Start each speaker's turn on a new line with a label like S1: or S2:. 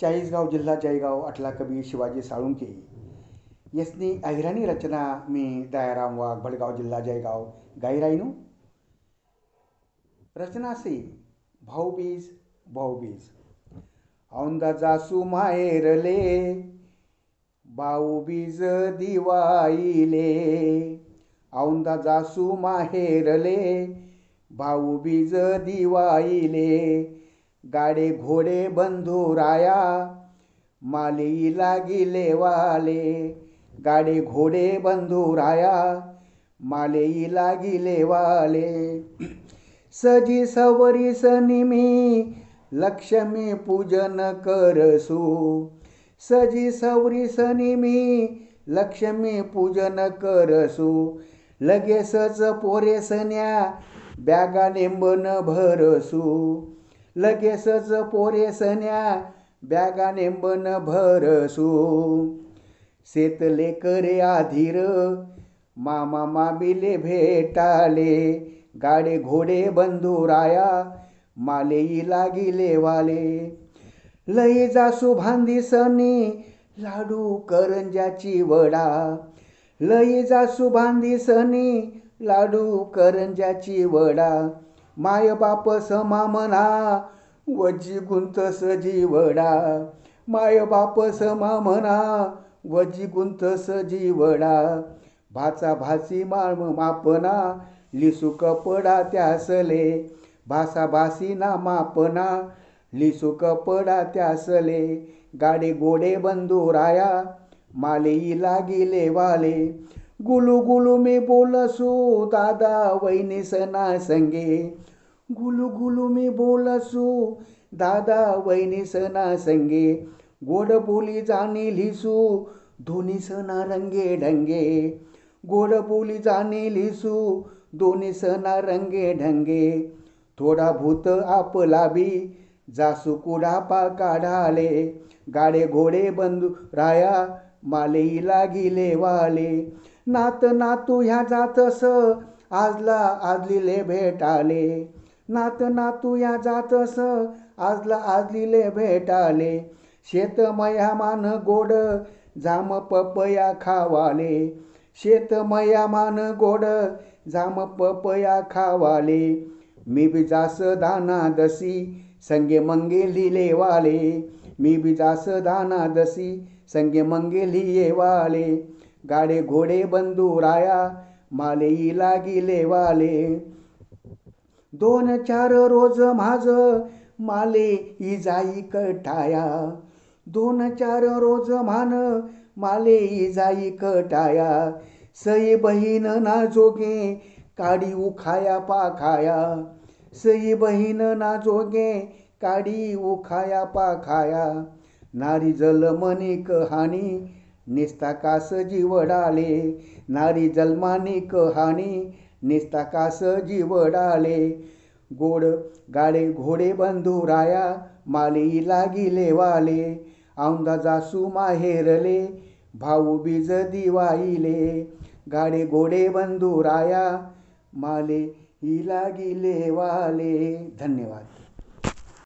S1: चाळीसगाव जिल्हा जळगाव अठला कवी शिवाजी साळुंके यसनी अहिराणी रचना मी दयाराम वाघ भडगाव जिल्हा जळगाव गायराईनू रचना से भाऊबीज भाऊबीज औंदा जासू माहेरले भाऊबीज दिवाईले औंदा जासू माहेरले भाऊबीज दिवाईले गाडे घोडे बंधुराया माली लागिले वाले गाडे घोडे बंधुराया माले लागिले वाले सजी सवरी सनिमी लक्ष्मी पूजन करसू सजी सवरी सनिमी लक्ष्मी पूजन करसू लगेचच पोरे सन्या बॅगा नेंबन भरसू लगेचच पोरे सन्या बॅगा नेंबन भरसू शेतले करे आधीर मामा मामीले भेटाले गाडे घोडे बंधुराया मालेई लागिले वाले लई जासू भांदी सनी लाडू करंजाची वडा लई जासू भांदी सनी लाडू करंजाची वडा माय बाप समा म्हणा वजी गुंत सजी वडा माय बाप समा म्हणा वजी गुंत सजी वडा भाचा भासी माळ मापना लिसू कपडा त्यासले भासा भासी ना मापना लिसू कपडा त्यासले गाडे गोडे बंधुराया मालेई लागिले वाले गुलू गुलू मी बोलसू दादा वहिनी सना संगे गुलू गुलू मी बोलसू दादा वहिनी सना संगे गोड बोली जाणी लिसू दोन्ही सना रंगे ढंगे गोड बोली जाणी लिसू दोन्ही सना रंगे ढंगे थोडा भूत आपला बी जासू कुडापा काढाले गाडे घोडे बंधू राया मालेई लागिले वाले नात नातू ह्या जातस आजला आजलीले भेटाले नात नातू या जातस आजला आजलीले भेटाले शेतमया मान गोड जाम पपया खावाले शेतमया मान गोड जाम पपया खावाले मी बी जास दाना दसी संगे मंगे लिले वाले मी बी जास दाना दसी संगे मंगे लिये वाले गाडे घोडे बंधुराया मालेई लागिले वाले दोन चार रोज माझ माले ई जाई कटाया दोन चार रोज मान माले ई जाई कटाया सई बहीण ना जोगे काडी उखाया पाखाया सई बहीण ना जोगे काडी उखाया पाखाया नारी जल मनी कहाणी निस्ता कास जीवडाले नारी जन्मानी कहाणी निस्ता कास जीवडाले गोड गाडे घोडे बंधुराया मालेई लागिले वाले औंदा जासू माहेरले भाऊबीज दिवाईले गाडे घोडे बंधुराया मालेई लागिले वाले. धन्यवाद.